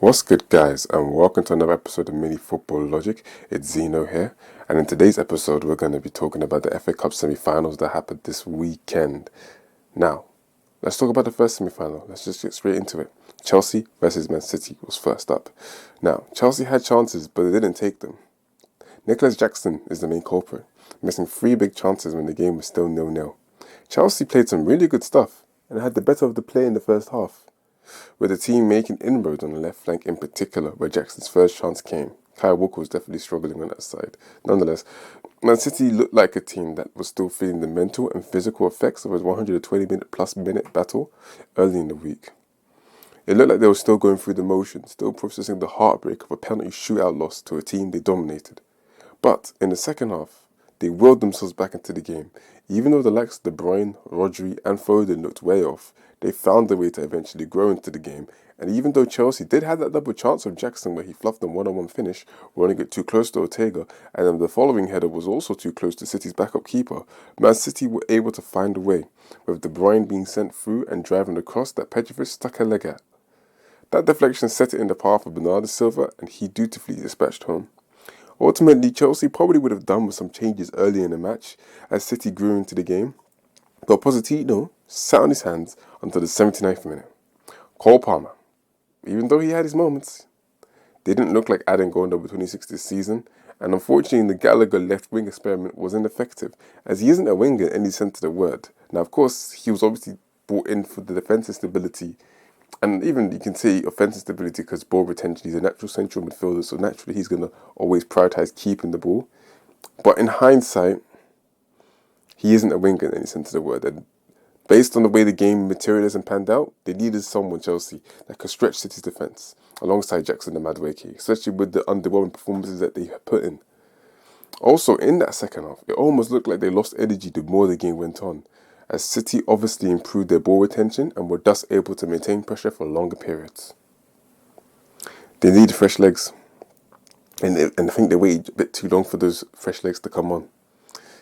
What's good, guys, and welcome to another episode of Mini Football Logic. It's Zeno here, and in today's episode, we're going to be talking about the FA Cup semi-finals that happened this weekend. Now, let's talk about the first semi-final. Let's just get straight into it. Chelsea versus Man City was first up. Now, Chelsea had chances, but they didn't take them. Nicholas Jackson is the main culprit, missing three big chances when the game was still 0-0. Chelsea played some really good stuff and had the better of the play in the first half, with the team making inroads on the left flank in particular, where Jackson's first chance came. Kyle Walker was definitely struggling on that side. Nonetheless, Man City looked like a team that was still feeling the mental and physical effects of a 120-minute battle early in the week. It looked like they were still going through the motions, still processing the heartbreak of a penalty shootout loss to a team they dominated. But in the second half, they willed themselves back into the game. Even though the likes of De Bruyne, Rodri and Foden looked way off, they found a way to eventually grow into the game. And even though Chelsea did have that double chance of Jackson where he fluffed them one-on-one finish, running it too close to Ortega, and then the following header was also too close to City's backup keeper, Man City were able to find a way, with De Bruyne being sent through and driving across that Petrovic stuck a leg at. That deflection set it in the path of Bernardo Silva, and he dutifully dispatched home. Ultimately, Chelsea probably would have done with some changes early in the match as City grew into the game, but Pochettino sat on his hands until the 79th minute. Cole Palmer, even though he had his moments, didn't look like adding goal number 26 this season, and unfortunately the Gallagher left wing experiment was ineffective, as he isn't a winger in any sense of the word. Now, of course, he was obviously brought in for the defensive stability, and even you can say offensive stability because ball retention. He's a natural central midfielder, so naturally he's going to always prioritise keeping the ball. But in hindsight, he isn't a winger in any sense of the word. And based on the way the game materialised and panned out, they needed someone, Chelsea, that could stretch City's defence alongside Jackson and Madueke, especially with the underwhelming performances that they had put in. Also, in that second half, it almost looked like they lost energy the more the game went on, as City obviously improved their ball retention and were thus able to maintain pressure for longer periods. They needed fresh legs, and I think they waited a bit too long for those fresh legs to come on.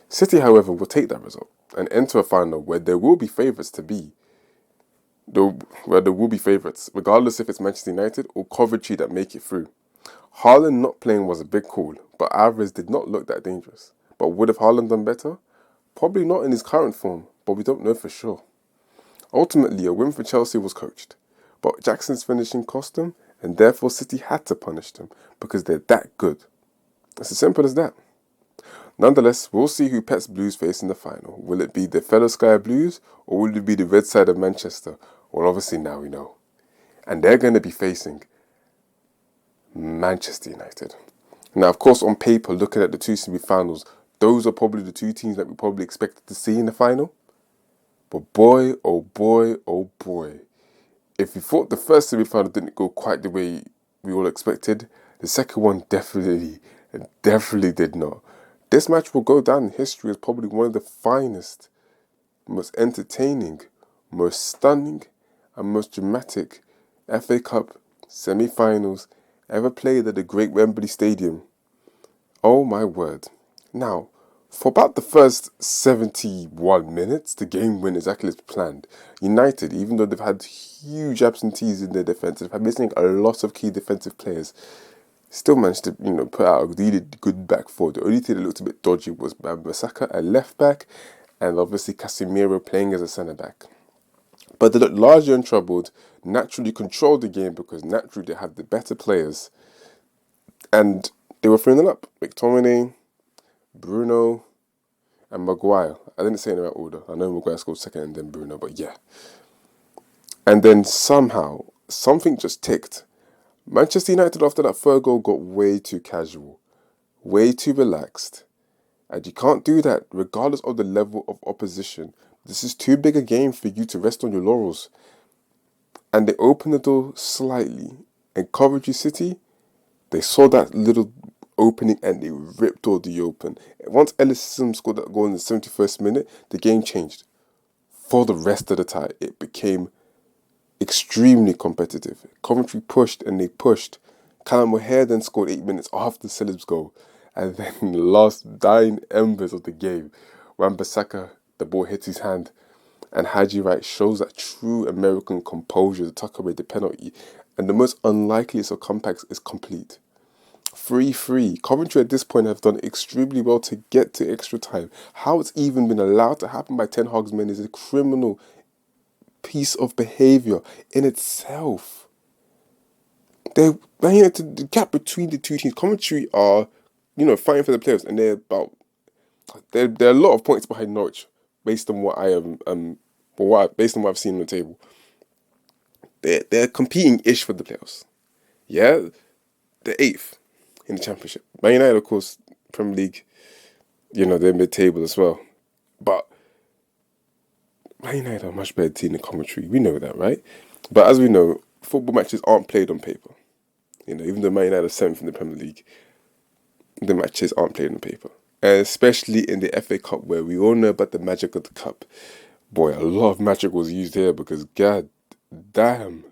City, however, will take that result and enter a final where there will be favourites regardless if it's Manchester United or Coventry that make it through. Haaland not playing was a big call, but Alvarez did not look that dangerous. But would have Haaland done better? Probably not in his current form, but we don't know for sure. Ultimately, a win for Chelsea was coached, but Jackson's finishing cost them, and therefore City had to punish them because they're that good. It's as simple as that. Nonetheless, we'll see who Pets Blues face in the final. Will it be the fellow Sky Blues, or will it be the red side of Manchester? Well, obviously now we know. And they're going to be facing Manchester United. Now, of course, on paper, looking at the two semi-finals, those are probably the two teams that we probably expected to see in the final. But boy, oh boy, oh boy. If we thought the first semi-final didn't go quite the way we all expected, the second one definitely did not. This match will go down in history as probably one of the finest, most entertaining, most stunning, and most dramatic FA Cup semi-finals ever played at the Great Wembley Stadium. Oh my word. Now, for about the first 71 minutes, the game went exactly as planned. United, even though they've had huge absentees in their defence, they've had missing a lot of key defensive players, still managed to, put out a really good back four. The only thing that looked a bit dodgy was Wan-Bissaka at left back, and obviously Casemiro playing as a centre back. But they looked largely untroubled, naturally controlled the game because naturally they had the better players, and they were 3-0 up. McTominay, Bruno, and Maguire. I didn't say in the right order. I know Maguire scored second and then Bruno, but yeah. And then somehow, something just ticked. Manchester United after that third goal got way too casual, way too relaxed. And you can't do that regardless of the level of opposition. This is too big a game for you to rest on your laurels. And they opened the door slightly. And Coventry City, they saw that little opening and they ripped all the open. Once Ellison scored that goal in the 71st minute, the game changed. For the rest of the time, it became extremely competitive. Coventry pushed and they pushed. Callum O'Hare then scored 8 minutes after Celeb's goal. And then the last dying embers of the game, Wan-Bissaka, the ball hits his hand. And Haji Wright shows that true American composure to tuck away the penalty. And the most unlikeliest of comebacks is complete. 3-3. Coventry at this point have done extremely well to get to extra time. How it's even been allowed to happen by Ten Hag's men is a criminal piece of behaviour in itself. The gap between the two teams, Coventry are, fighting for the playoffs, and they're a lot of points behind Norwich, based on what based on what I've seen on the table. They're competing-ish for the playoffs. Yeah, they're 8th in the Championship. Man United, of course, Premier League, they're mid-table as well. But Man United are a much better team than Coventry. We know that, right? But as we know, football matches aren't played on paper. Even though Man United are 7th in the Premier League, the matches aren't played on paper. And especially in the FA Cup, where we all know about the magic of the cup. Boy, a lot of magic was used here because, god damn,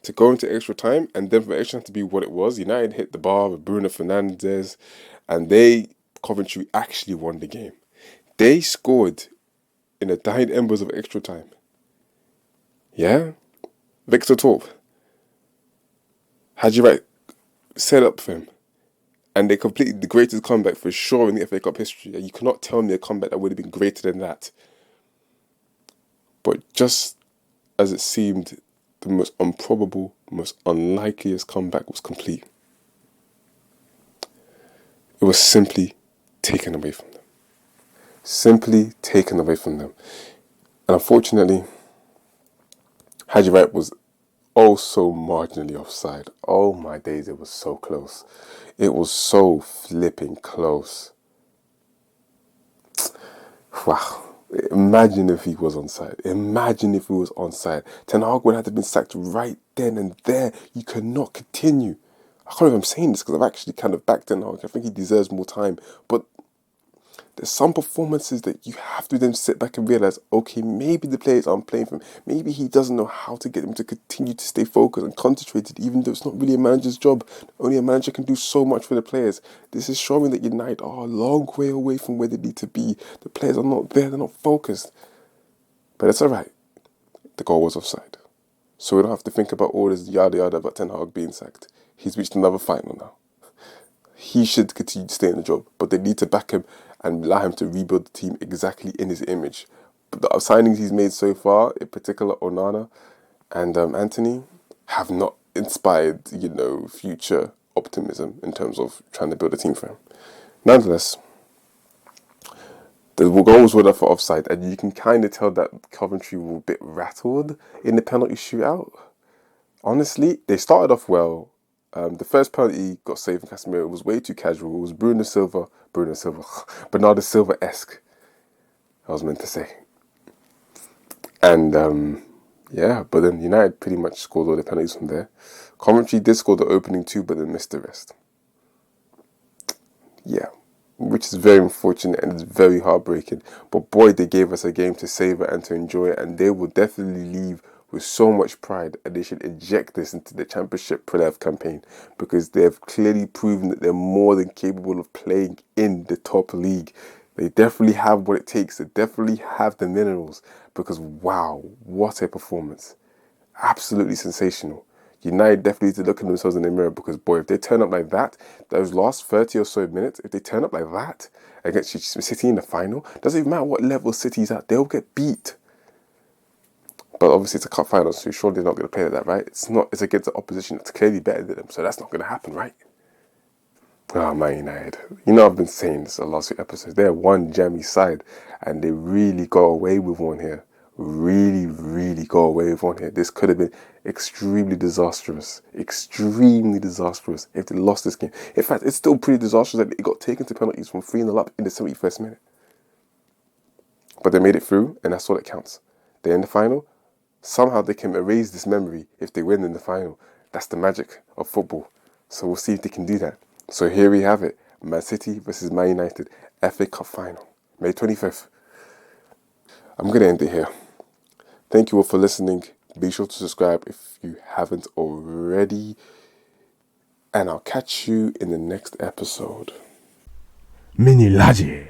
to go into extra time and then for extra time to be what it was, United hit the bar with Bruno Fernandes, and Coventry actually won the game. They scored in the dying embers of extra time. Yeah? Victor Torp. Haji Wright set up for him. And they completed the greatest comeback for sure in the FA Cup history. You cannot tell me a comeback that would have been greater than that. But just as it seemed, the most improbable, most unlikeliest comeback was complete. It was simply taken away from them. Simply taken away from them. And unfortunately, Haji Wright was also marginally offside. Oh my days, it was so close. It was so flipping close. Wow. Imagine if he was onside. Imagine if he was onside. Ten Hag would have been sacked right then and there. You cannot continue. I can't believe I'm saying this because I've actually kind of backed Ten Hag. I think he deserves more time. But there's some performances that you have to then sit back and realise, okay, maybe the players aren't playing for him. Maybe he doesn't know how to get them to continue to stay focused and concentrated, even though it's not really a manager's job. Only a manager can do so much for the players. This is showing that United are a long way away from where they need to be. The players are not there, they're not focused. But it's alright. The goal was offside. So we don't have to think about all this yada yada about Ten Hag being sacked. He's reached another final now. He should continue to stay in the job, but they need to back him and allow him to rebuild the team exactly in his image. But the signings he's made so far, in particular Onana and Anthony, have not inspired, future optimism in terms of trying to build a team for him. Nonetheless, the goals were for offside, and you can kind of tell that Coventry were a bit rattled in the penalty shootout. Honestly, they started off well. The first penalty got saved from Casemiro. It was way too casual. It was Bernardo Silva-esque, I was meant to say. And, but then United pretty much scored all the penalties from there. Coventry did score the opening 2, but then missed the rest. Yeah, which is very unfortunate and it's very heartbreaking. But boy, they gave us a game to savour and to enjoy, and they will definitely leave with so much pride, and they should inject this into the Championship playoff campaign because they have clearly proven that they're more than capable of playing in the top league. They definitely have what it takes. They definitely have the minerals because wow, what a performance. Absolutely sensational. United definitely need to look at themselves in the mirror because boy, if they turn up like that, those last 30 or so minutes, if they turn up like that against City in the final, doesn't even matter what level City's at, they'll get beat. But obviously it's a cup final, so surely they're not going to play like that, right? It's against an opposition that's clearly better than them, so that's not going to happen, right? Oh, Man United. I've been saying this the last few episodes. They're one jammy side, and they really got away with one here. Really, really got away with one here. This could have been extremely disastrous if they lost this game. In fact, it's still pretty disastrous that it got taken to penalties from 3-0 up in the 71st minute. But they made it through, and that's all that counts. They're in the final. Somehow they can erase this memory if they win in the final. That's the magic of football. So we'll see if they can do that. So here we have it. Man City versus Man United. FA Cup final. May 25th. I'm going to end it here. Thank you all for listening. Be sure to subscribe if you haven't already. And I'll catch you in the next episode. Mini Laje.